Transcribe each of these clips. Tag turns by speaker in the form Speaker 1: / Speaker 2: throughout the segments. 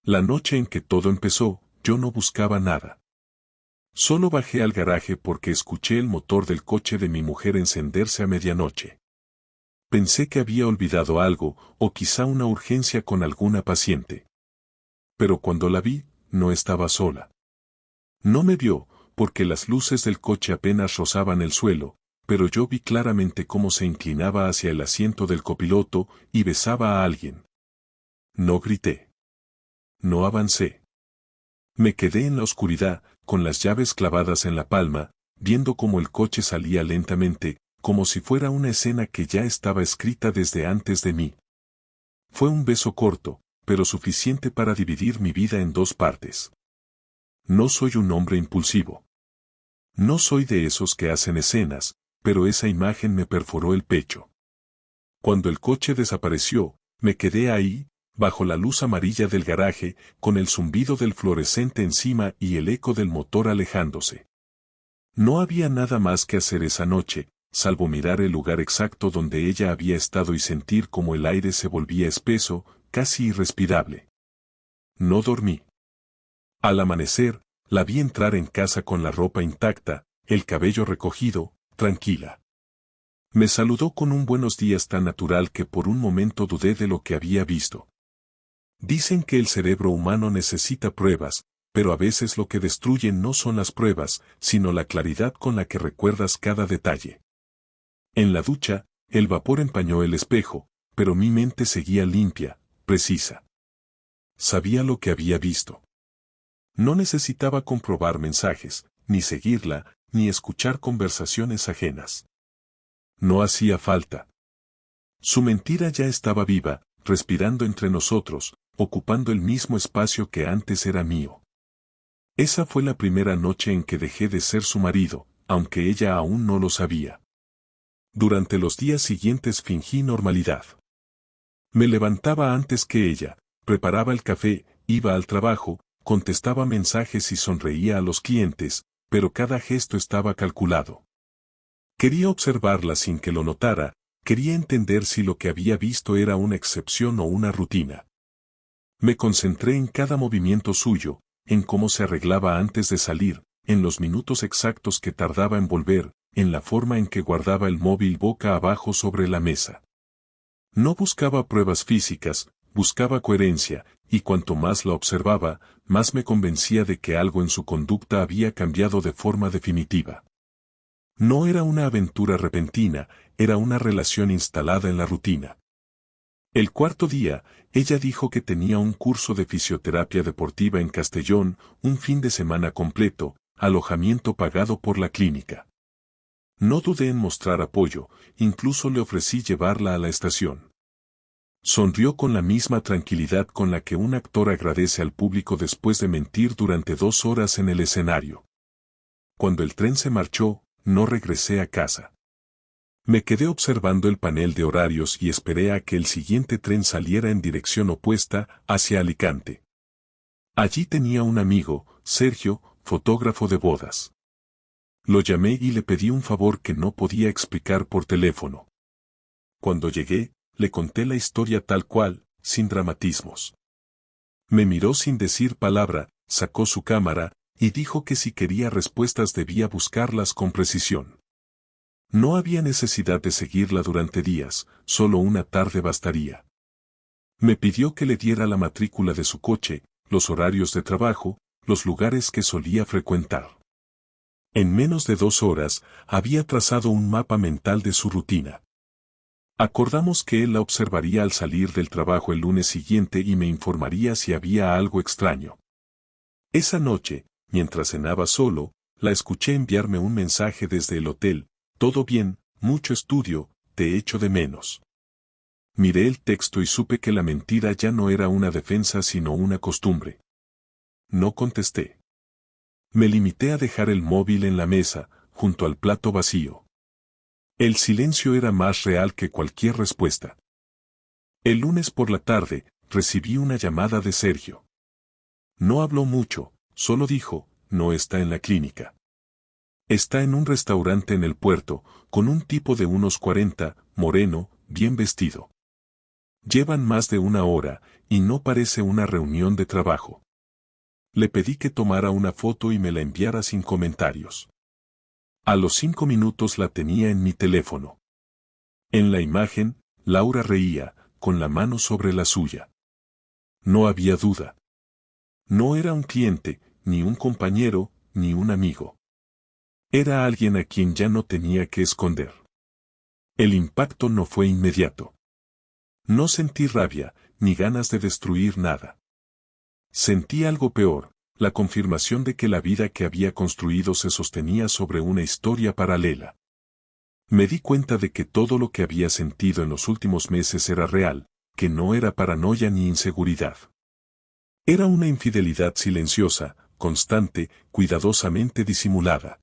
Speaker 1: La noche en que todo empezó, yo no buscaba nada. Solo bajé al garaje porque escuché el motor del coche de mi mujer encenderse a medianoche. Pensé que había olvidado algo, o quizá una urgencia con alguna paciente. Pero cuando la vi, no estaba sola. No me vio, porque las luces del coche apenas rozaban el suelo, pero yo vi claramente cómo se inclinaba hacia el asiento del copiloto y besaba a alguien. No grité. No avancé. Me quedé en la oscuridad, con las llaves clavadas en la palma, viendo cómo el coche salía lentamente, como si fuera una escena que ya estaba escrita desde antes de mí. Fue un beso corto, pero suficiente para dividir mi vida en dos partes. No soy un hombre impulsivo. No soy de esos que hacen escenas, pero esa imagen me perforó el pecho. Cuando el coche desapareció, me quedé ahí, bajo la luz amarilla del garaje, con el zumbido del fluorescente encima y el eco del motor alejándose. No había nada más que hacer esa noche, salvo mirar el lugar exacto donde ella había estado y sentir cómo el aire se volvía espeso, casi irrespirable. No dormí. Al amanecer, la vi entrar en casa con la ropa intacta, el cabello recogido, tranquila. Me saludó con un buenos días tan natural que por un momento dudé de lo que había visto. Dicen que el cerebro humano necesita pruebas, pero a veces lo que destruyen no son las pruebas, sino la claridad con la que recuerdas cada detalle. En la ducha, el vapor empañó el espejo, pero mi mente seguía limpia, precisa. Sabía lo que había visto. No necesitaba comprobar mensajes, ni seguirla, ni escuchar conversaciones ajenas. No hacía falta. Su mentira ya estaba viva, respirando entre nosotros, ocupando el mismo espacio que antes era mío. Esa fue la primera noche en que dejé de ser su marido, aunque ella aún no lo sabía. Durante los días siguientes fingí normalidad. Me levantaba antes que ella, preparaba el café, iba al trabajo, contestaba mensajes y sonreía a los clientes, pero cada gesto estaba calculado. Quería observarla sin que lo notara, quería entender si lo que había visto era una excepción o una rutina. Me concentré en cada movimiento suyo, en cómo se arreglaba antes de salir, en los minutos exactos que tardaba en volver, en la forma en que guardaba el móvil boca abajo sobre la mesa. No buscaba pruebas físicas, buscaba coherencia, y cuanto más la observaba, más me convencía de que algo en su conducta había cambiado de forma definitiva. No era una aventura repentina, era una relación instalada en la rutina. El cuarto día, ella dijo que tenía un curso de fisioterapia deportiva en Castellón, un fin de semana completo, alojamiento pagado por la clínica. No dudé en mostrar apoyo, incluso le ofrecí llevarla a la estación. Sonrió con la misma tranquilidad con la que un actor agradece al público después de mentir durante 2 horas en el escenario. Cuando el tren se marchó, no regresé a casa. Me quedé observando el panel de horarios y esperé a que el siguiente tren saliera en dirección opuesta, hacia Alicante. Allí tenía un amigo, Sergio, fotógrafo de bodas. Lo llamé y le pedí un favor que no podía explicar por teléfono. Cuando llegué, le conté la historia tal cual, sin dramatismos. Me miró sin decir palabra, sacó su cámara, y dijo que si quería respuestas debía buscarlas con precisión. No había necesidad de seguirla durante días, solo una tarde bastaría. Me pidió que le diera la matrícula de su coche, los horarios de trabajo, los lugares que solía frecuentar. En menos de 2 horas, había trazado un mapa mental de su rutina. Acordamos que él la observaría al salir del trabajo el lunes siguiente y me informaría si había algo extraño. Esa noche, mientras cenaba solo, la escuché enviarme un mensaje desde el hotel: todo bien, mucho estudio, te echo de menos. Miré el texto y supe que la mentira ya no era una defensa sino una costumbre. No contesté. Me limité a dejar el móvil en la mesa, junto al plato vacío. El silencio era más real que cualquier respuesta. El lunes por la tarde, recibí una llamada de Sergio. No habló mucho, solo dijo: no está en la clínica. Está en un restaurante en el puerto, con un tipo de unos 40, moreno, bien vestido. Llevan más de una hora, y no parece una reunión de trabajo. Le pedí que tomara una foto y me la enviara sin comentarios. A los 5 minutos la tenía en mi teléfono. En la imagen, Laura reía, con la mano sobre la suya. No había duda. No era un cliente, ni un compañero, ni un amigo. Era alguien a quien ya no tenía que esconder. El impacto no fue inmediato. No sentí rabia, ni ganas de destruir nada. Sentí algo peor, la confirmación de que la vida que había construido se sostenía sobre una historia paralela. Me di cuenta de que todo lo que había sentido en los últimos meses era real, que no era paranoia ni inseguridad. Era una infidelidad silenciosa, constante, cuidadosamente disimulada.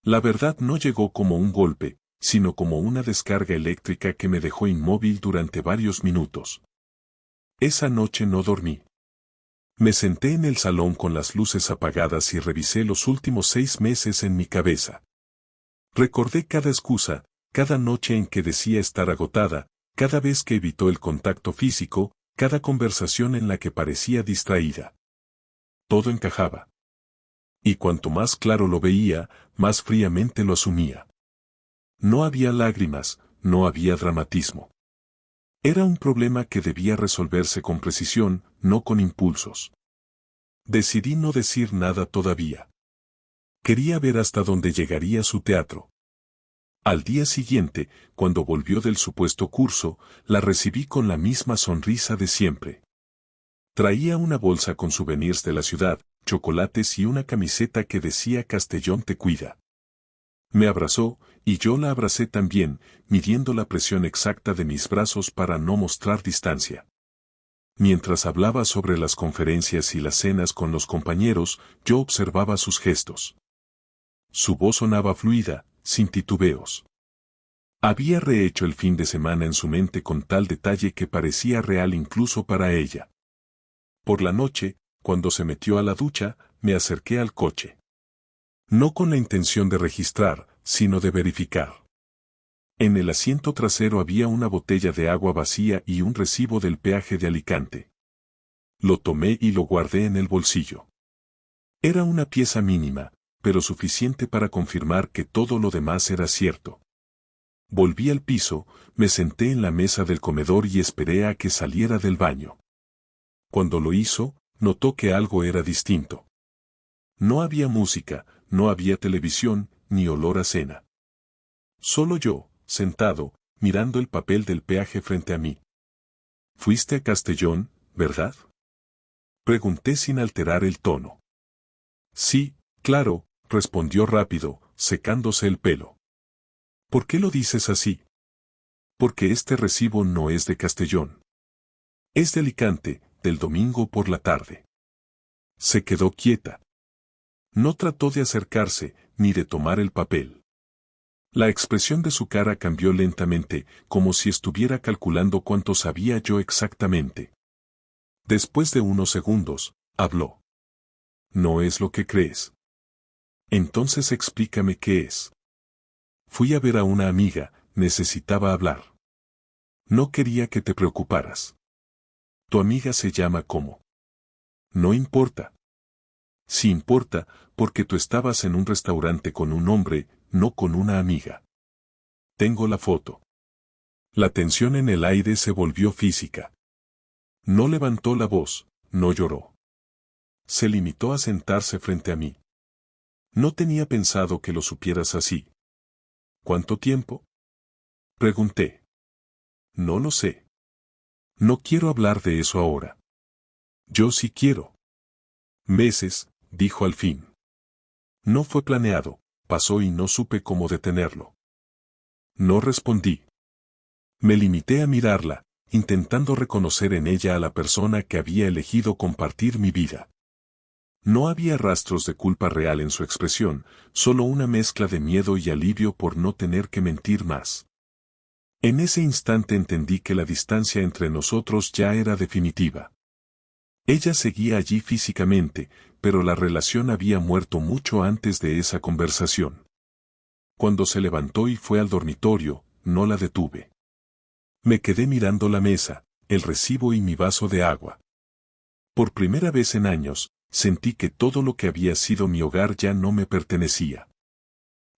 Speaker 1: La verdad no llegó como un golpe, sino como una descarga eléctrica que me dejó inmóvil durante varios minutos. Esa noche no dormí. Me senté en el salón con las luces apagadas y revisé los últimos 6 meses en mi cabeza. Recordé cada excusa, cada noche en que decía estar agotada, cada vez que evitó el contacto físico, cada conversación en la que parecía distraída. Todo encajaba. Y cuanto más claro lo veía, más fríamente lo asumía. No había lágrimas, no había dramatismo. Era un problema que debía resolverse con precisión, no con impulsos. Decidí no decir nada todavía. Quería ver hasta dónde llegaría su teatro. Al día siguiente, cuando volvió del supuesto curso, la recibí con la misma sonrisa de siempre. Traía una bolsa con souvenirs de la ciudad, chocolates y una camiseta que decía Castellón te cuida. Me abrazó, y yo la abracé también, midiendo la presión exacta de mis brazos para no mostrar distancia. Mientras hablaba sobre las conferencias y las cenas con los compañeros, yo observaba sus gestos. Su voz sonaba fluida, sin titubeos. Había rehecho el fin de semana en su mente con tal detalle que parecía real incluso para ella. Por la noche, cuando se metió a la ducha, me acerqué al coche. No con la intención de registrar, sino de verificar. En el asiento trasero había una botella de agua vacía y un recibo del peaje de Alicante. Lo tomé y lo guardé en el bolsillo. Era una pieza mínima, pero suficiente para confirmar que todo lo demás era cierto. Volví al piso, me senté en la mesa del comedor y esperé a que saliera del baño. Cuando lo hizo, notó que algo era distinto. No había música, no había televisión, ni olor a cena. Solo yo, sentado, mirando el papel del peaje frente a mí. «¿Fuiste a Castellón, verdad?», pregunté sin alterar el tono. «Sí, claro», respondió rápido, secándose el pelo. «¿Por qué lo dices así?». «Porque este recibo no es de Castellón. Es de Alicante, del domingo por la tarde». Se quedó quieta. No trató de acercarse, ni de tomar el papel. La expresión de su cara cambió lentamente, como si estuviera calculando cuánto sabía yo exactamente. Después de unos segundos, habló. «No es lo que crees». «Entonces explícame qué es». «Fui a ver a una amiga, necesitaba hablar». «No quería que te preocuparas». «¿Tu amiga se llama cómo?». «No importa». «Sí importa, porque tú estabas en un restaurante con un hombre, no con una amiga». «Tengo la foto». La tensión en el aire se volvió física. No levantó la voz, no lloró. Se limitó a sentarse frente a mí. «No tenía pensado que lo supieras así». «¿Cuánto tiempo?». Pregunté. «No lo sé. No quiero hablar de eso ahora». «Yo sí quiero». «Meses», dijo al fin. «No fue planeado, pasó y no supe cómo detenerlo». No respondí. Me limité a mirarla, intentando reconocer en ella a la persona que había elegido compartir mi vida. No había rastros de culpa real en su expresión, solo una mezcla de miedo y alivio por no tener que mentir más. En ese instante entendí que la distancia entre nosotros ya era definitiva. Ella seguía allí físicamente, pero la relación había muerto mucho antes de esa conversación. Cuando se levantó y fue al dormitorio, no la detuve. Me quedé mirando la mesa, el recibo y mi vaso de agua. Por primera vez en años, sentí que todo lo que había sido mi hogar ya no me pertenecía.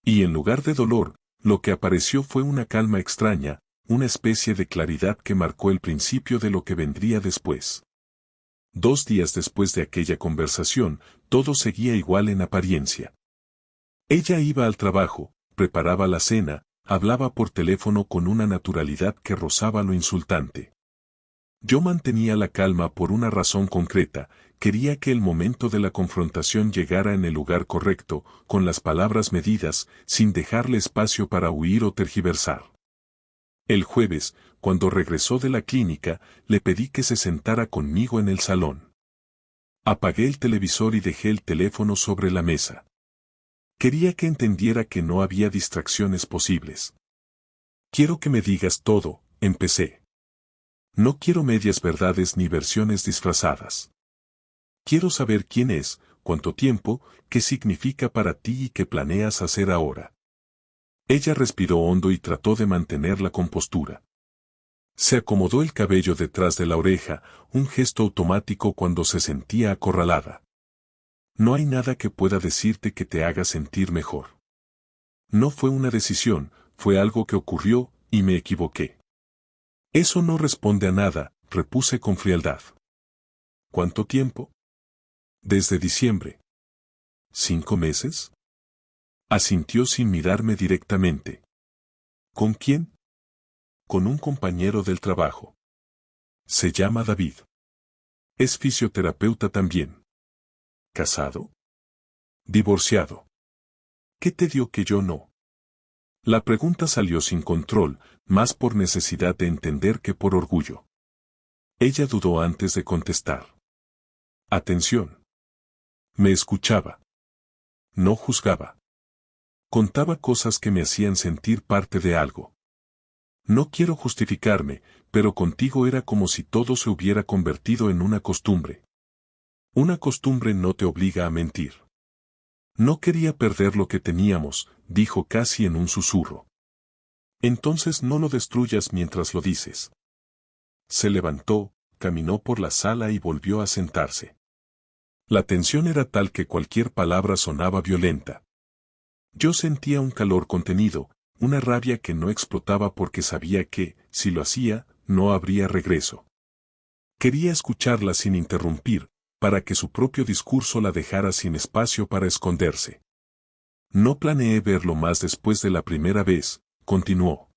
Speaker 1: Y en lugar de dolor, lo que apareció fue una calma extraña, una especie de claridad que marcó el principio de lo que vendría después. 2 días después de aquella conversación, todo seguía igual en apariencia. Ella iba al trabajo, preparaba la cena, hablaba por teléfono con una naturalidad que rozaba lo insultante. Yo mantenía la calma por una razón concreta, quería que el momento de la confrontación llegara en el lugar correcto, con las palabras medidas, sin dejarle espacio para huir o tergiversar. El jueves, cuando regresó de la clínica, le pedí que se sentara conmigo en el salón. Apagué el televisor y dejé el teléfono sobre la mesa. Quería que entendiera que no había distracciones posibles. Quiero que me digas todo, empecé. No quiero medias verdades ni versiones disfrazadas. Quiero saber quién es, cuánto tiempo, qué significa para ti y qué planeas hacer ahora. Ella respiró hondo y trató de mantener la compostura. Se acomodó el cabello detrás de la oreja, un gesto automático cuando se sentía acorralada. No hay nada que pueda decirte que te haga sentir mejor. No fue una decisión, fue algo que ocurrió, y me equivoqué. Eso no responde a nada, repuse con frialdad. ¿Cuánto tiempo? Desde diciembre. ¿5 meses? Asintió sin mirarme directamente. ¿Con quién? Con un compañero del trabajo. Se llama David. Es fisioterapeuta también. ¿Casado? Divorciado. ¿Qué te dio que yo no? La pregunta salió sin control, más por necesidad de entender que por orgullo. Ella dudó antes de contestar. Atención. Me escuchaba. No juzgaba. Contaba cosas que me hacían sentir parte de algo. No quiero justificarme, pero contigo era como si todo se hubiera convertido en una costumbre. Una costumbre no te obliga a mentir. No quería perder lo que teníamos, dijo casi en un susurro. Entonces no lo destruyas mientras lo dices. Se levantó, caminó por la sala y volvió a sentarse. La tensión era tal que cualquier palabra sonaba violenta. Yo sentía un calor contenido, una rabia que no explotaba porque sabía que, si lo hacía, no habría regreso. Quería escucharla sin interrumpir, para que su propio discurso la dejara sin espacio para esconderse. No planeé verlo más después de la primera vez, continuó.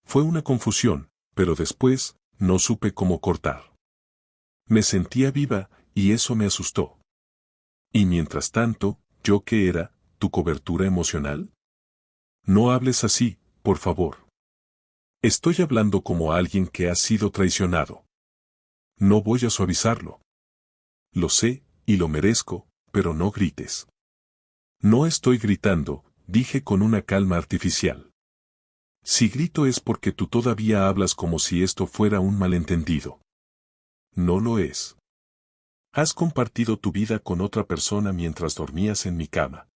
Speaker 1: Fue una confusión, pero después, no supe cómo cortar. Me sentía viva, y eso me asustó. Y mientras tanto, ¿yo qué era, tu cobertura emocional? No hables así, por favor. Estoy hablando como alguien que ha sido traicionado. No voy a suavizarlo. Lo sé, y lo merezco, pero no grites. No estoy gritando, dije con una calma artificial. Si grito es porque tú todavía hablas como si esto fuera un malentendido. No lo es. Has compartido tu vida con otra persona mientras dormías en mi cama.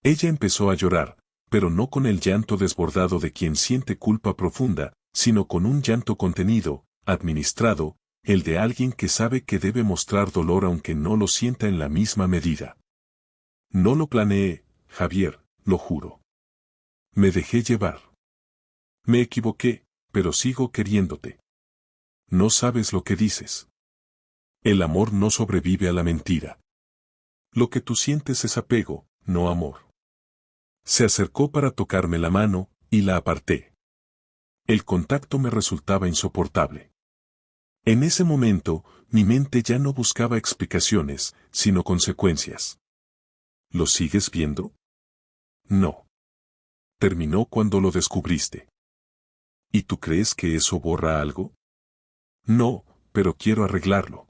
Speaker 1: Ella empezó a llorar, pero no con el llanto desbordado de quien siente culpa profunda, sino con un llanto contenido, administrado, el de alguien que sabe que debe mostrar dolor aunque no lo sienta en la misma medida. No lo planeé, Javier, lo juro. Me dejé llevar. Me equivoqué, pero sigo queriéndote. No sabes lo que dices. El amor no sobrevive a la mentira. Lo que tú sientes es apego, no amor. Se acercó para tocarme la mano, y la aparté. El contacto me resultaba insoportable. En ese momento, mi mente ya no buscaba explicaciones, sino consecuencias. ¿Lo sigues viendo? No. Terminó cuando lo descubriste. ¿Y tú crees que eso borra algo? No, pero quiero arreglarlo.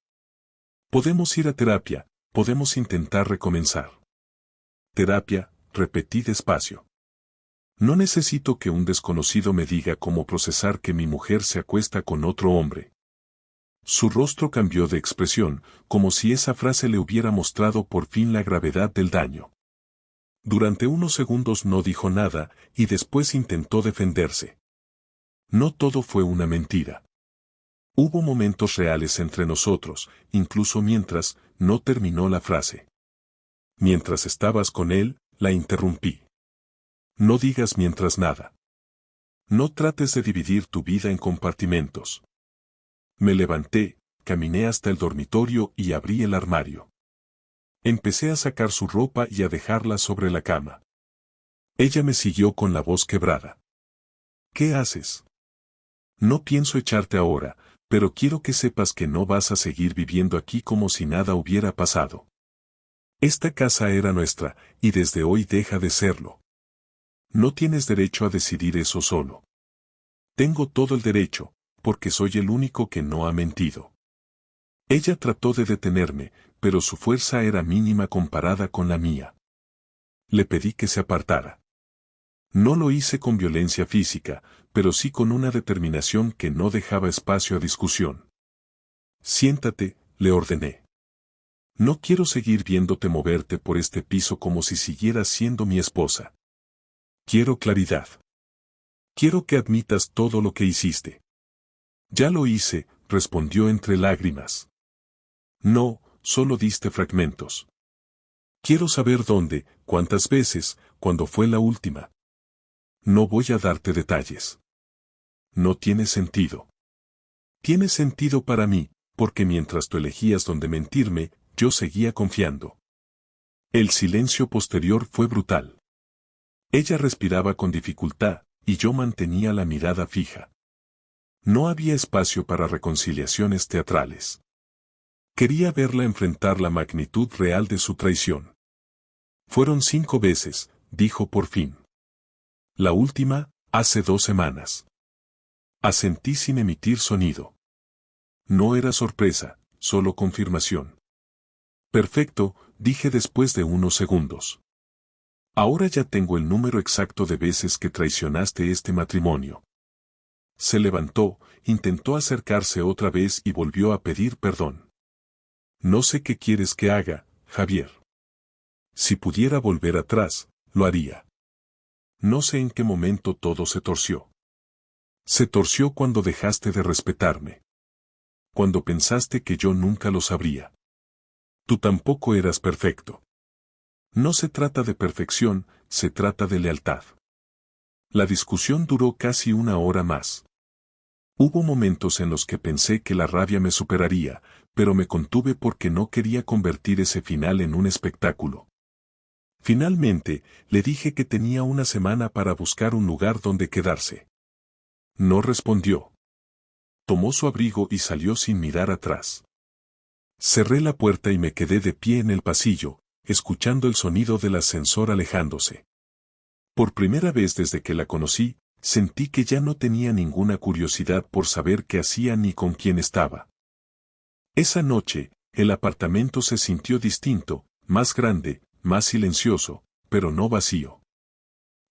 Speaker 1: Podemos ir a terapia, podemos intentar recomenzar. Terapia, repetí despacio. No necesito que un desconocido me diga cómo procesar que mi mujer se acuesta con otro hombre. Su rostro cambió de expresión, como si esa frase le hubiera mostrado por fin la gravedad del daño. Durante unos segundos no dijo nada, y después intentó defenderse. No todo fue una mentira. Hubo momentos reales entre nosotros, incluso mientras no terminó la frase. Mientras estabas con él, la interrumpí. No digas mientras nada. No trates de dividir tu vida en compartimentos. Me levanté, caminé hasta el dormitorio y abrí el armario. Empecé a sacar su ropa y a dejarla sobre la cama. Ella me siguió con la voz quebrada. ¿Qué haces? No pienso echarte ahora, pero quiero que sepas que no vas a seguir viviendo aquí como si nada hubiera pasado. Esta casa era nuestra, y desde hoy deja de serlo. No tienes derecho a decidir eso solo. Tengo todo el derecho, porque soy el único que no ha mentido. Ella trató de detenerme, pero su fuerza era mínima comparada con la mía. Le pedí que se apartara. No lo hice con violencia física, pero sí con una determinación que no dejaba espacio a discusión. Siéntate, le ordené. No quiero seguir viéndote moverte por este piso como si siguieras siendo mi esposa. Quiero claridad. Quiero que admitas todo lo que hiciste. Ya lo hice, respondió entre lágrimas. No, solo diste fragmentos. Quiero saber dónde, cuántas veces, cuándo fue la última. No voy a darte detalles. No tiene sentido. Tiene sentido para mí, porque mientras tú elegías dónde mentirme, yo seguía confiando. El silencio posterior fue brutal. Ella respiraba con dificultad, y yo mantenía la mirada fija. No había espacio para reconciliaciones teatrales. Quería verla enfrentar la magnitud real de su traición. Fueron 5 veces, dijo por fin. La última, hace 2 semanas. Asentí sin emitir sonido. No era sorpresa, solo confirmación. Perfecto, dije después de unos segundos. Ahora ya tengo el número exacto de veces que traicionaste este matrimonio. Se levantó, intentó acercarse otra vez y volvió a pedir perdón. No sé qué quieres que haga, Javier. Si pudiera volver atrás, lo haría. No sé en qué momento todo se torció. Se torció cuando dejaste de respetarme. Cuando pensaste que yo nunca lo sabría. Tú tampoco eras perfecto. No se trata de perfección, se trata de lealtad. La discusión duró casi 1 hora más. Hubo momentos en los que pensé que la rabia me superaría, pero me contuve porque no quería convertir ese final en un espectáculo. Finalmente, le dije que tenía 1 semana para buscar un lugar donde quedarse. No respondió. Tomó su abrigo y salió sin mirar atrás. Cerré la puerta y me quedé de pie en el pasillo, escuchando el sonido del ascensor alejándose. Por primera vez desde que la conocí, sentí que ya no tenía ninguna curiosidad por saber qué hacía ni con quién estaba. Esa noche, el apartamento se sintió distinto, más grande, más silencioso, pero no vacío.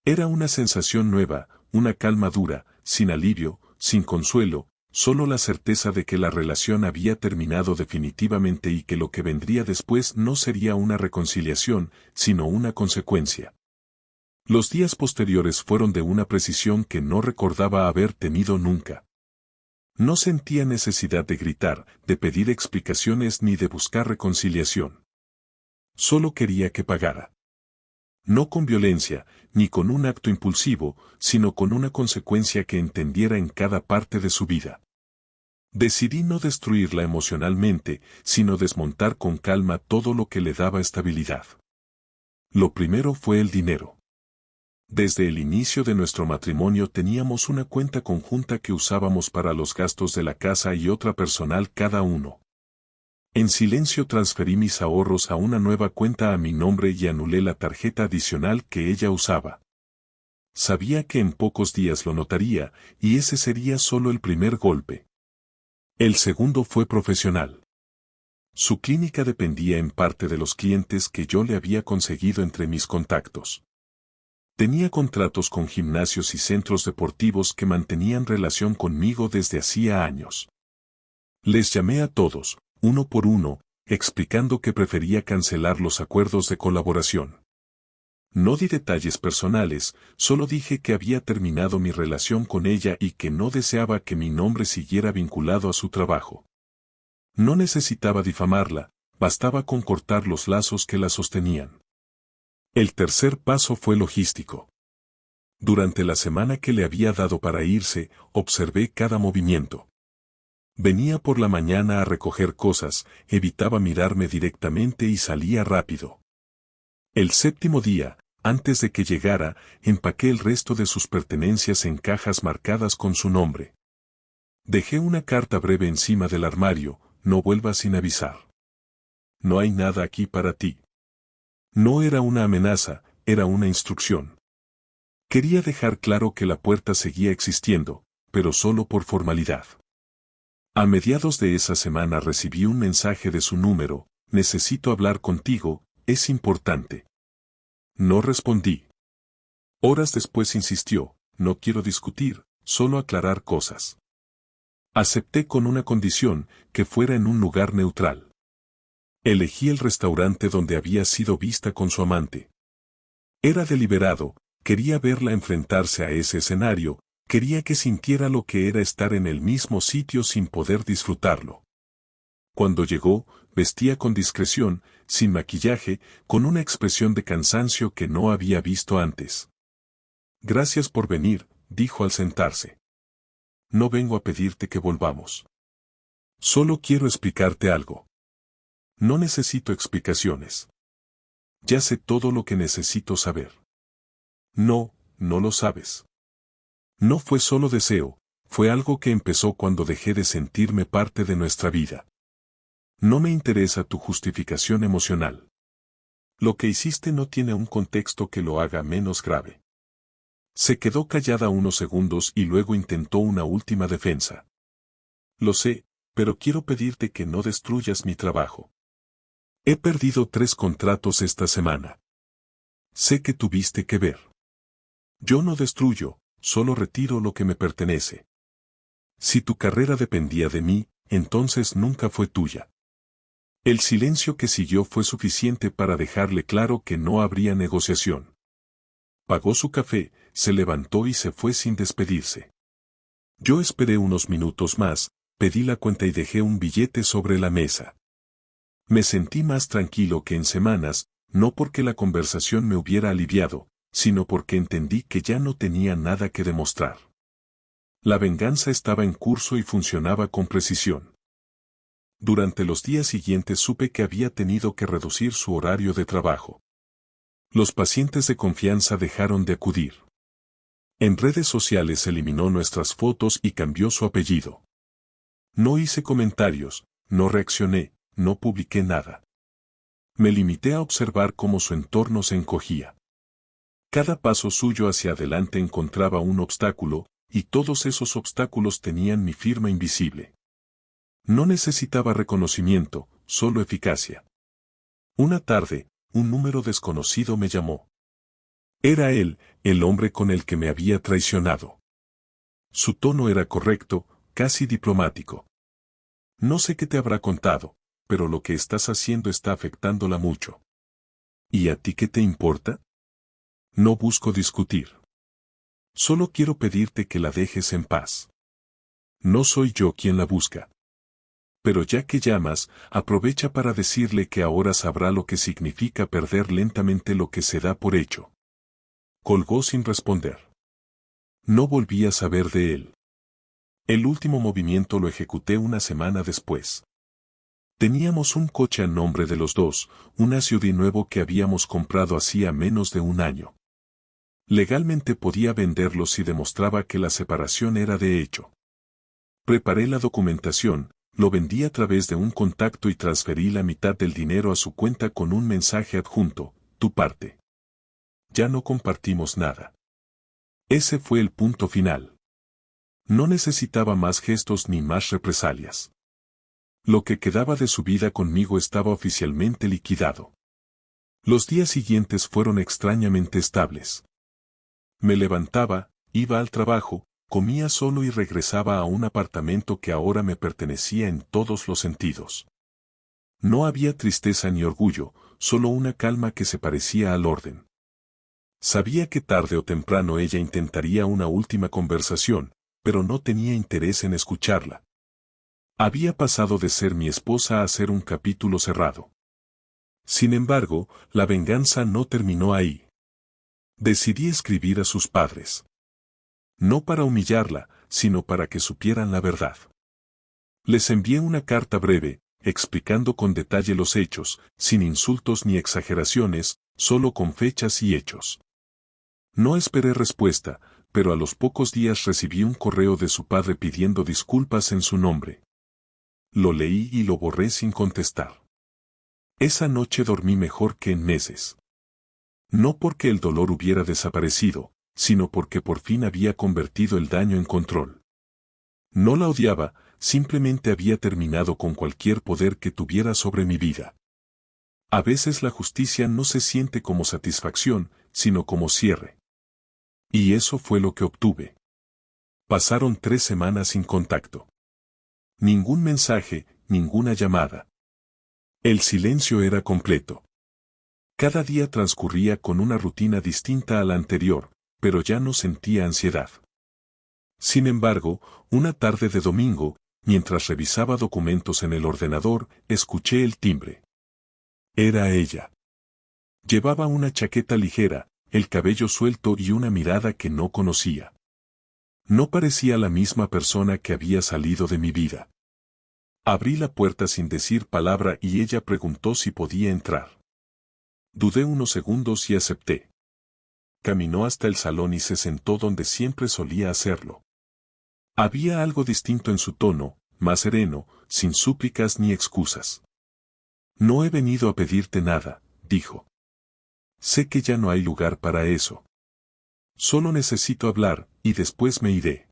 Speaker 1: Era una sensación nueva, una calma dura, sin alivio, sin consuelo, solo la certeza de que la relación había terminado definitivamente y que lo que vendría después no sería una reconciliación, sino una consecuencia. Los días posteriores fueron de una precisión que no recordaba haber tenido nunca. No sentía necesidad de gritar, de pedir explicaciones ni de buscar reconciliación. Solo quería que pagara. No con violencia, ni con un acto impulsivo, sino con una consecuencia que entendiera en cada parte de su vida. Decidí no destruirla emocionalmente, sino desmontar con calma todo lo que le daba estabilidad. Lo primero fue el dinero. Desde el inicio de nuestro matrimonio teníamos una cuenta conjunta que usábamos para los gastos de la casa y otra personal cada uno. En silencio transferí mis ahorros a una nueva cuenta a mi nombre y anulé la tarjeta adicional que ella usaba. Sabía que en pocos días lo notaría, y ese sería solo el primer golpe. El segundo fue profesional. Su clínica dependía en parte de los clientes que yo le había conseguido entre mis contactos. Tenía contratos con gimnasios y centros deportivos que mantenían relación conmigo desde hacía años. Les llamé a todos, uno por uno, explicando que prefería cancelar los acuerdos de colaboración. No di detalles personales, solo dije que había terminado mi relación con ella y que no deseaba que mi nombre siguiera vinculado a su trabajo. No necesitaba difamarla, bastaba con cortar los lazos que la sostenían. El tercer paso fue logístico. Durante la semana que le había dado para irse, observé cada movimiento. Venía por la mañana a recoger cosas, evitaba mirarme directamente y salía rápido. El séptimo día, antes de que llegara, empaqué el resto de sus pertenencias en cajas marcadas con su nombre. Dejé una carta breve encima del armario: no vuelvas sin avisar. No hay nada aquí para ti. No era una amenaza, era una instrucción. Quería dejar claro que la puerta seguía existiendo, pero solo por formalidad. A mediados de esa semana recibí un mensaje de su número: necesito hablar contigo, es importante. No respondí. Horas después insistió: no quiero discutir, solo aclarar cosas. Acepté con una condición: que fuera en un lugar neutral. Elegí el restaurante donde había sido vista con su amante. Era deliberado, quería verla enfrentarse a ese escenario, quería que sintiera lo que era estar en el mismo sitio sin poder disfrutarlo. Cuando llegó, vestía con discreción, sin maquillaje, con una expresión de cansancio que no había visto antes. Gracias por venir, dijo al sentarse. No vengo a pedirte que volvamos. Solo quiero explicarte algo. No necesito explicaciones. Ya sé todo lo que necesito saber. No, no lo sabes. No fue solo deseo, fue algo que empezó cuando dejé de sentirme parte de nuestra vida. No me interesa tu justificación emocional. Lo que hiciste no tiene un contexto que lo haga menos grave. Se quedó callada unos segundos y luego intentó una última defensa. Lo sé, pero quiero pedirte que no destruyas mi trabajo. He perdido 3 contratos esta semana. Sé que tuviste que ver. Yo no destruyo, solo retiro lo que me pertenece. Si tu carrera dependía de mí, entonces nunca fue tuya. El silencio que siguió fue suficiente para dejarle claro que no habría negociación. Pagó su café, se levantó y se fue sin despedirse. Yo esperé unos minutos más, pedí la cuenta y dejé un billete sobre la mesa. Me sentí más tranquilo que en semanas, no porque la conversación me hubiera aliviado, sino porque entendí que ya no tenía nada que demostrar. La venganza estaba en curso y funcionaba con precisión. Durante los días siguientes supe que había tenido que reducir su horario de trabajo. Los pacientes de confianza dejaron de acudir. En redes sociales eliminó nuestras fotos y cambió su apellido. No hice comentarios, no reaccioné, no publiqué nada. Me limité a observar cómo su entorno se encogía. Cada paso suyo hacia adelante encontraba un obstáculo, y todos esos obstáculos tenían mi firma invisible. No necesitaba reconocimiento, solo eficacia. Una tarde, un número desconocido me llamó. Era él, el hombre con el que me había traicionado. Su tono era correcto, casi diplomático. No sé qué te habrá contado, pero lo que estás haciendo está afectándola mucho. ¿Y a ti qué te importa? No busco discutir. Solo quiero pedirte que la dejes en paz. No soy yo quien la busca. Pero ya que llamas, aprovecha para decirle que ahora sabrá lo que significa perder lentamente lo que se da por hecho. Colgó sin responder. No volví a saber de él. El último movimiento lo ejecuté una semana después. Teníamos un coche a nombre de los dos, un SUV nuevo que habíamos comprado hacía menos de un año. Legalmente podía venderlo si demostraba que la separación era de hecho. Preparé la documentación, lo vendí a través de un contacto y transferí la mitad del dinero a su cuenta con un mensaje adjunto: tu parte. Ya no compartimos nada. Ese fue el punto final. No necesitaba más gestos ni más represalias. Lo que quedaba de su vida conmigo estaba oficialmente liquidado. Los días siguientes fueron extrañamente estables. Me levantaba, iba al trabajo, comía solo y regresaba a un apartamento que ahora me pertenecía en todos los sentidos. No había tristeza ni orgullo, solo una calma que se parecía al orden. Sabía que tarde o temprano ella intentaría una última conversación, pero no tenía interés en escucharla. Había pasado de ser mi esposa a ser un capítulo cerrado. Sin embargo, la venganza no terminó ahí. Decidí escribir a sus padres. No para humillarla, sino para que supieran la verdad. Les envié una carta breve, explicando con detalle los hechos, sin insultos ni exageraciones, solo con fechas y hechos. No esperé respuesta, pero a los pocos días recibí un correo de su padre pidiendo disculpas en su nombre. Lo leí y lo borré sin contestar. Esa noche dormí mejor que en meses. No porque el dolor hubiera desaparecido, sino porque por fin había convertido el daño en control. No la odiaba, simplemente había terminado con cualquier poder que tuviera sobre mi vida. A veces la justicia no se siente como satisfacción, sino como cierre. Y eso fue lo que obtuve. Pasaron 3 semanas sin contacto. Ningún mensaje, ninguna llamada. El silencio era completo. Cada día transcurría con una rutina distinta a la anterior, pero ya no sentía ansiedad. Sin embargo, una tarde de domingo, mientras revisaba documentos en el ordenador, escuché el timbre. Era ella. Llevaba una chaqueta ligera, el cabello suelto y una mirada que no conocía. No parecía la misma persona que había salido de mi vida. Abrí la puerta sin decir palabra y ella preguntó si podía entrar. Dudé unos segundos y acepté. Caminó hasta el salón y se sentó donde siempre solía hacerlo. Había algo distinto en su tono, más sereno, sin súplicas ni excusas. No he venido a pedirte nada, dijo. Sé que ya no hay lugar para eso. Solo necesito hablar, y después me iré.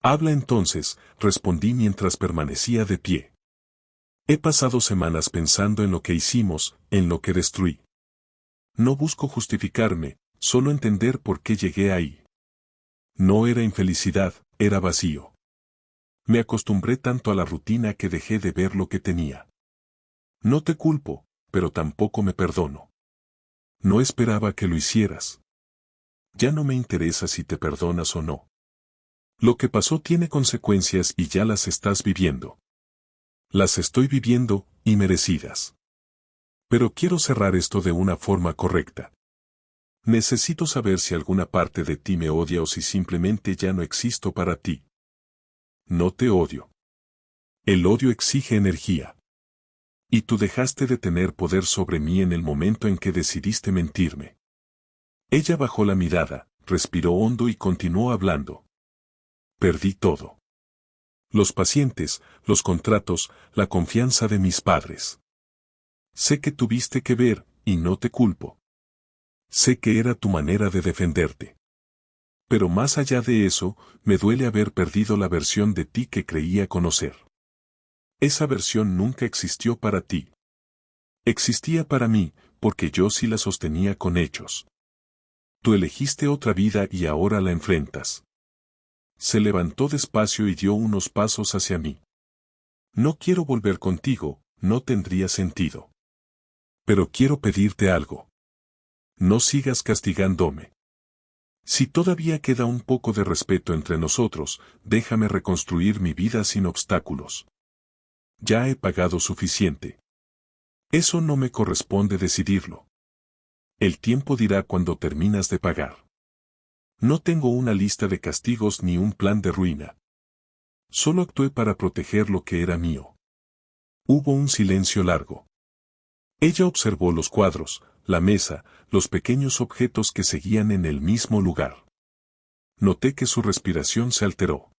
Speaker 1: Habla entonces, respondí mientras permanecía de pie. He pasado semanas pensando en lo que hicimos, en lo que destruí. No busco justificarme, solo entender por qué llegué ahí. No era infelicidad, era vacío. Me acostumbré tanto a la rutina que dejé de ver lo que tenía. No te culpo, pero tampoco me perdono. No esperaba que lo hicieras. Ya no me interesa si te perdonas o no. Lo que pasó tiene consecuencias y ya las estás viviendo. Las estoy viviendo, y merecidas. Pero quiero cerrar esto de una forma correcta. Necesito saber si alguna parte de ti me odia o si simplemente ya no existo para ti. No te odio. El odio exige energía. Y tú dejaste de tener poder sobre mí en el momento en que decidiste mentirme. Ella bajó la mirada, respiró hondo y continuó hablando. Perdí todo. Los pacientes, los contratos, la confianza de mis padres. Sé que tuviste que ver, y no te culpo. Sé que era tu manera de defenderte. Pero más allá de eso, me duele haber perdido la versión de ti que creía conocer. Esa versión nunca existió para ti. Existía para mí, porque yo sí la sostenía con hechos. Tú elegiste otra vida y ahora la enfrentas. Se levantó despacio y dio unos pasos hacia mí. No quiero volver contigo, no tendría sentido. Pero quiero pedirte algo. No sigas castigándome. Si todavía queda un poco de respeto entre nosotros, déjame reconstruir mi vida sin obstáculos. Ya he pagado suficiente. Eso no me corresponde decidirlo. El tiempo dirá cuando terminas de pagar. No tengo una lista de castigos ni un plan de ruina. Solo actué para proteger lo que era mío. Hubo un silencio largo. Ella observó los cuadros, la mesa, los pequeños objetos que seguían en el mismo lugar. Noté que su respiración se alteró.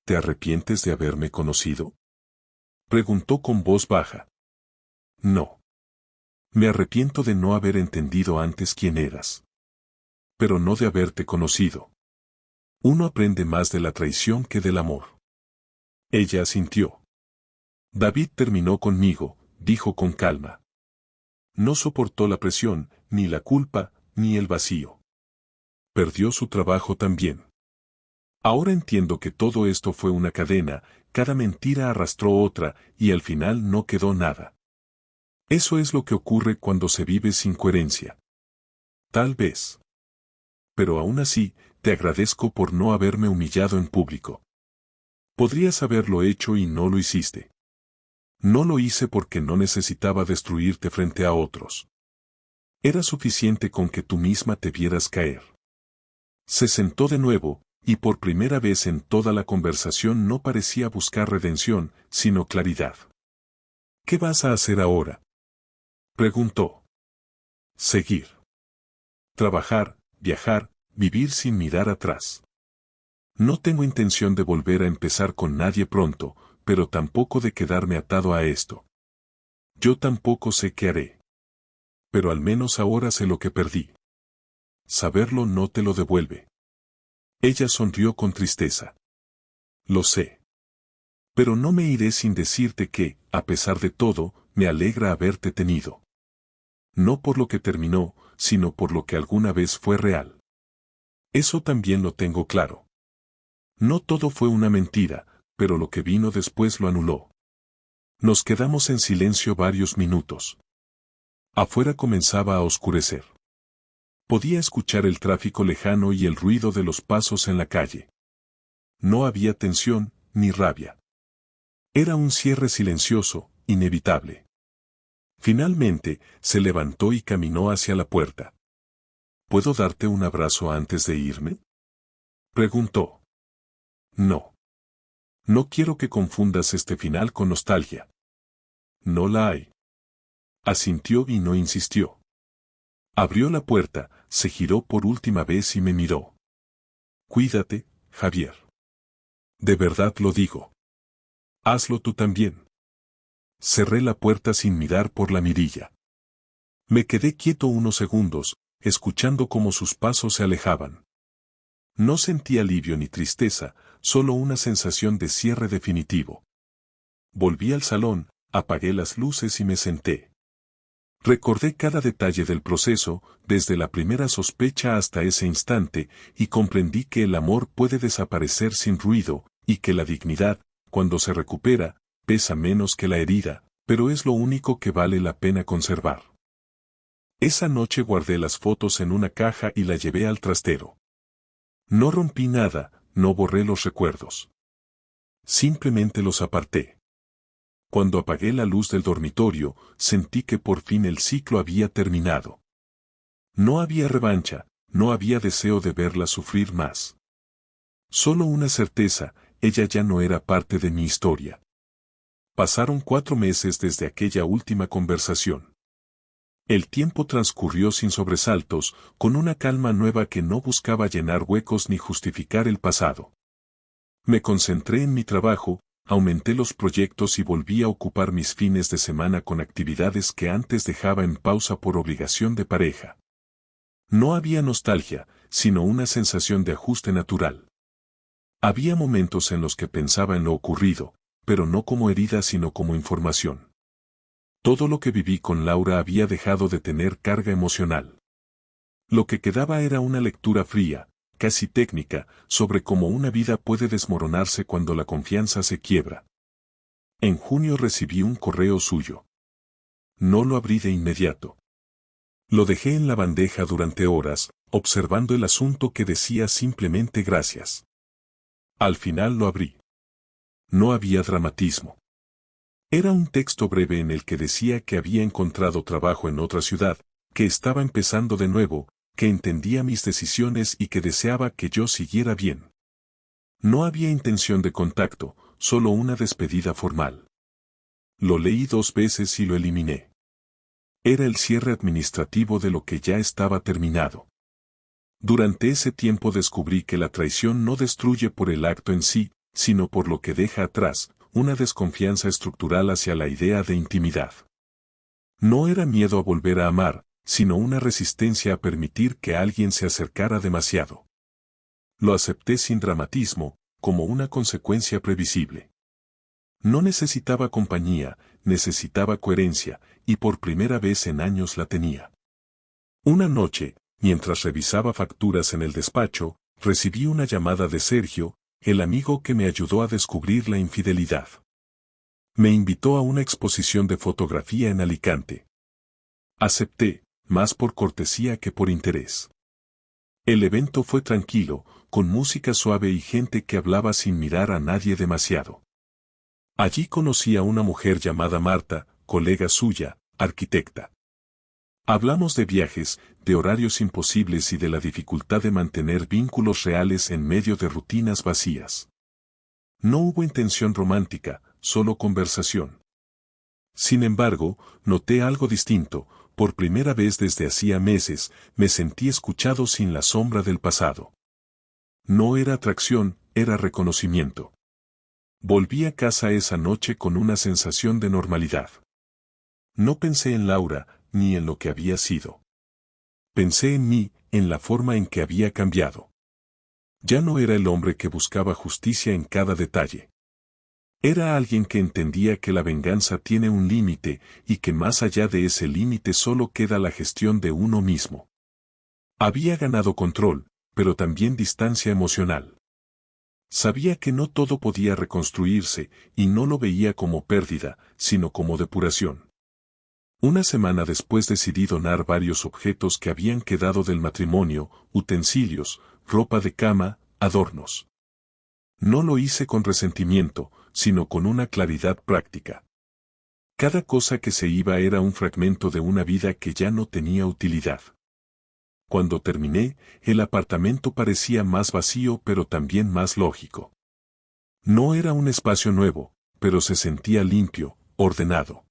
Speaker 1: ¿Te arrepientes de haberme conocido? Preguntó con voz baja. No. Me arrepiento de no haber entendido antes quién eras. Pero no de haberte conocido. Uno aprende más de la traición que del amor. Ella asintió. David terminó conmigo, dijo con calma. No soportó la presión, ni la culpa, ni el vacío. Perdió su trabajo también. Ahora entiendo que todo esto fue una cadena, cada mentira arrastró otra, y al final no quedó nada. Eso es lo que ocurre cuando se vive sin coherencia. Tal vez. Pero aún así, te agradezco por no haberme humillado en público. Podrías haberlo hecho y no lo hiciste. No lo hice porque no necesitaba destruirte frente a otros. Era suficiente con que tú misma te vieras caer. Se sentó de nuevo, y por primera vez en toda la conversación no parecía buscar redención, sino claridad. ¿Qué vas a hacer ahora?, preguntó. Seguir. Trabajar, viajar, vivir sin mirar atrás. No tengo intención de volver a empezar con nadie pronto, pero tampoco de quedarme atado a esto. Yo tampoco sé qué haré. Pero al menos ahora sé lo que perdí. Saberlo no te lo devuelve. Ella sonrió con tristeza. Lo sé. Pero no me iré sin decirte que, a pesar de todo, me alegra haberte tenido. No por lo que terminó, sino por lo que alguna vez fue real. Eso también lo tengo claro. No todo fue una mentira, pero lo que vino después lo anuló. Nos quedamos en silencio varios minutos. Afuera comenzaba a oscurecer. Podía escuchar el tráfico lejano y el ruido de los pasos en la calle. No había tensión, ni rabia. Era un cierre silencioso, inevitable. Finalmente, se levantó y caminó hacia la puerta. ¿Puedo darte un abrazo antes de irme?, preguntó. No. No quiero que confundas este final con nostalgia. No la hay. Asintió y no insistió. Abrió la puerta, se giró por última vez y me miró. Cuídate, Javier. De verdad lo digo. Hazlo tú también. Cerré la puerta sin mirar por la mirilla. Me quedé quieto unos segundos, escuchando cómo sus pasos se alejaban. No sentí alivio ni tristeza, solo una sensación de cierre definitivo. Volví al salón, apagué las luces y me senté. Recordé cada detalle del proceso, desde la primera sospecha hasta ese instante, y comprendí que el amor puede desaparecer sin ruido, y que la dignidad, cuando se recupera, pesa menos que la herida, pero es lo único que vale la pena conservar. Esa noche guardé las fotos en una caja y la llevé al trastero. No rompí nada, no borré los recuerdos. Simplemente los aparté. Cuando apagué la luz del dormitorio, sentí que por fin el ciclo había terminado. No había revancha, no había deseo de verla sufrir más. Solo una certeza, ella ya no era parte de mi historia. Pasaron 4 meses desde aquella última conversación. El tiempo transcurrió sin sobresaltos, con una calma nueva que no buscaba llenar huecos ni justificar el pasado. Me concentré en mi trabajo, aumenté los proyectos y volví a ocupar mis fines de semana con actividades que antes dejaba en pausa por obligación de pareja. No había nostalgia, sino una sensación de ajuste natural. Había momentos en los que pensaba en lo ocurrido, pero no como herida sino como información. Todo lo que viví con Laura había dejado de tener carga emocional. Lo que quedaba era una lectura fría, casi técnica, sobre cómo una vida puede desmoronarse cuando la confianza se quiebra. En junio recibí un correo suyo. No lo abrí de inmediato. Lo dejé en la bandeja durante horas, observando el asunto que decía simplemente gracias. Al final lo abrí. No había dramatismo. Era un texto breve en el que decía que había encontrado trabajo en otra ciudad, que estaba empezando de nuevo, que entendía mis decisiones y que deseaba que yo siguiera bien. No había intención de contacto, solo una despedida formal. Lo leí 2 veces y lo eliminé. Era el cierre administrativo de lo que ya estaba terminado. Durante ese tiempo descubrí que la traición no destruye por el acto en sí, sino por lo que deja atrás, una desconfianza estructural hacia la idea de intimidad. No era miedo a volver a amar, sino una resistencia a permitir que alguien se acercara demasiado. Lo acepté sin dramatismo, como una consecuencia previsible. No necesitaba compañía, necesitaba coherencia, y por primera vez en años la tenía. Una noche, mientras revisaba facturas en el despacho, recibí una llamada de Sergio, el amigo que me ayudó a descubrir la infidelidad. Me invitó a una exposición de fotografía en Alicante. Acepté, más por cortesía que por interés. El evento fue tranquilo, con música suave y gente que hablaba sin mirar a nadie demasiado. Allí conocí a una mujer llamada Marta, colega suya, arquitecta. Hablamos de viajes, de horarios imposibles y de la dificultad de mantener vínculos reales en medio de rutinas vacías. No hubo intención romántica, solo conversación. Sin embargo, noté algo distinto. Por primera vez desde hacía meses, me sentí escuchado sin la sombra del pasado. No era atracción, era reconocimiento. Volví a casa esa noche con una sensación de normalidad. No pensé en Laura, ni en lo que había sido. Pensé en mí, en la forma en que había cambiado. Ya no era el hombre que buscaba justicia en cada detalle. Era alguien que entendía que la venganza tiene un límite y que más allá de ese límite solo queda la gestión de uno mismo. Había ganado control, pero también distancia emocional. Sabía que no todo podía reconstruirse y no lo veía como pérdida, sino como depuración. Una semana después decidí donar varios objetos que habían quedado del matrimonio, utensilios, ropa de cama, adornos. No lo hice con resentimiento, sino con una claridad práctica. Cada cosa que se iba era un fragmento de una vida que ya no tenía utilidad. Cuando terminé, el apartamento parecía más vacío pero también más lógico. No era un espacio nuevo, pero se sentía limpio, ordenado.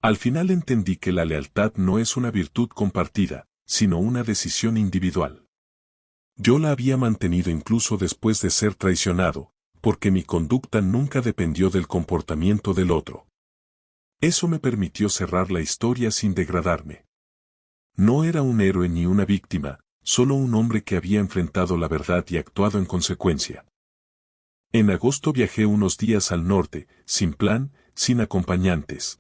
Speaker 1: Al final entendí que la lealtad no es una virtud compartida, sino una decisión individual. Yo la había mantenido incluso después de ser traicionado, porque mi conducta nunca dependió del comportamiento del otro. Eso me permitió cerrar la historia sin degradarme. No era un héroe ni una víctima, solo un hombre que había enfrentado la verdad y actuado en consecuencia. En agosto viajé unos días al norte, sin plan, sin acompañantes.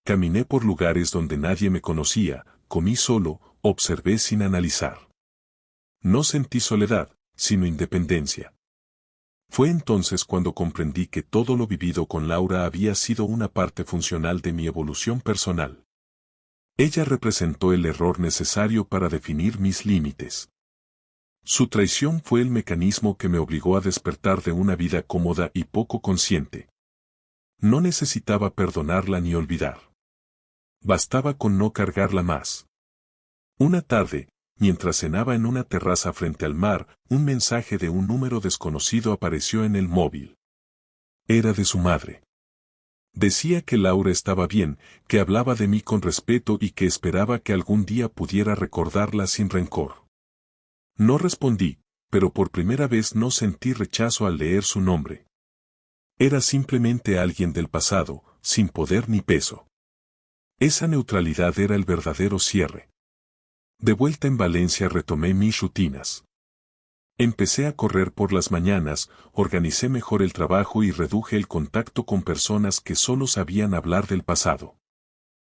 Speaker 1: Caminé por lugares donde nadie me conocía, comí solo, observé sin analizar. No sentí soledad, sino independencia. Fue entonces cuando comprendí que todo lo vivido con Laura había sido una parte funcional de mi evolución personal. Ella representó el error necesario para definir mis límites. Su traición fue el mecanismo que me obligó a despertar de una vida cómoda y poco consciente. No necesitaba perdonarla ni olvidar. Bastaba con no cargarla más. Una tarde, mientras cenaba en una terraza frente al mar, un mensaje de un número desconocido apareció en el móvil. Era de su madre. Decía que Laura estaba bien, que hablaba de mí con respeto y que esperaba que algún día pudiera recordarla sin rencor. No respondí, pero por primera vez no sentí rechazo al leer su nombre. Era simplemente alguien del pasado, sin poder ni peso. Esa neutralidad era el verdadero cierre. De vuelta en Valencia retomé mis rutinas. Empecé a correr por las mañanas, organicé mejor el trabajo y reduje el contacto con personas que solo sabían hablar del pasado.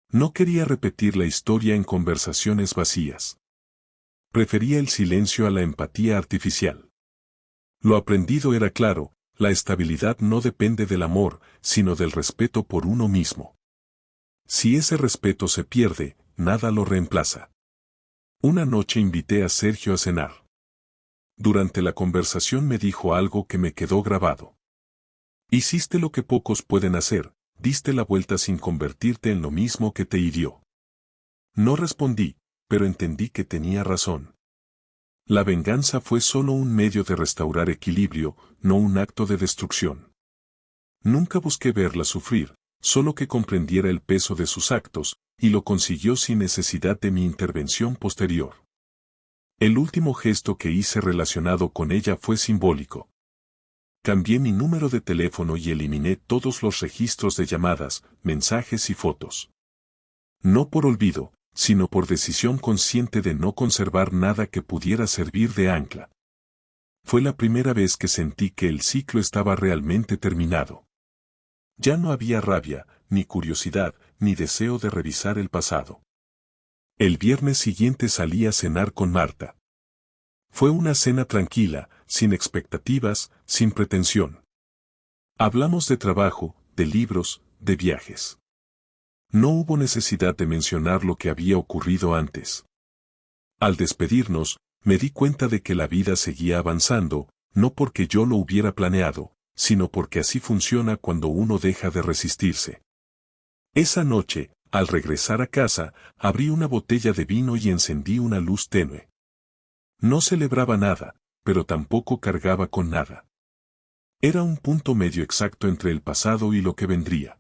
Speaker 1: No quería repetir la historia en conversaciones vacías. Prefería el silencio a la empatía artificial. Lo aprendido era claro, la estabilidad no depende del amor, sino del respeto por uno mismo. Si ese respeto se pierde, nada lo reemplaza. Una noche invité a Sergio a cenar. Durante la conversación me dijo algo que me quedó grabado. Hiciste lo que pocos pueden hacer, diste la vuelta sin convertirte en lo mismo que te hirió. No respondí, pero entendí que tenía razón. La venganza fue solo un medio de restaurar equilibrio, no un acto de destrucción. Nunca busqué verla sufrir, solo que comprendiera el peso de sus actos, y lo consiguió sin necesidad de mi intervención posterior. El último gesto que hice relacionado con ella fue simbólico. Cambié mi número de teléfono y eliminé todos los registros de llamadas, mensajes y fotos. No por olvido, sino por decisión consciente de no conservar nada que pudiera servir de ancla. Fue la primera vez que sentí que el ciclo estaba realmente terminado. Ya no había rabia, ni curiosidad, ni deseo de revisar el pasado. El viernes siguiente salí a cenar con Marta. Fue una cena tranquila, sin expectativas, sin pretensión. Hablamos de trabajo, de libros, de viajes. No hubo necesidad de mencionar lo que había ocurrido antes. Al despedirnos, me di cuenta de que la vida seguía avanzando, no porque yo lo hubiera planeado, sino porque así funciona cuando uno deja de resistirse. Esa noche, al regresar a casa, abrí una botella de vino y encendí una luz tenue. No celebraba nada, pero tampoco cargaba con nada. Era un punto medio exacto entre el pasado y lo que vendría.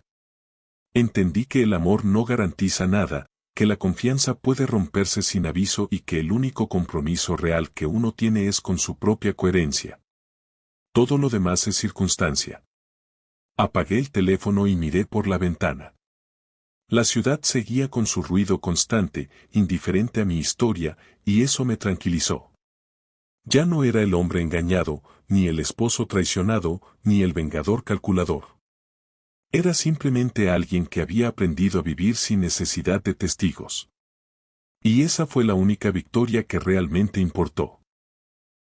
Speaker 1: Entendí que el amor no garantiza nada, que la confianza puede romperse sin aviso y que el único compromiso real que uno tiene es con su propia coherencia. Todo lo demás es circunstancia. Apagué el teléfono y miré por la ventana. La ciudad seguía con su ruido constante, indiferente a mi historia, y eso me tranquilizó. Ya no era el hombre engañado, ni el esposo traicionado, ni el vengador calculador. Era simplemente alguien que había aprendido a vivir sin necesidad de testigos. Y esa fue la única victoria que realmente importó.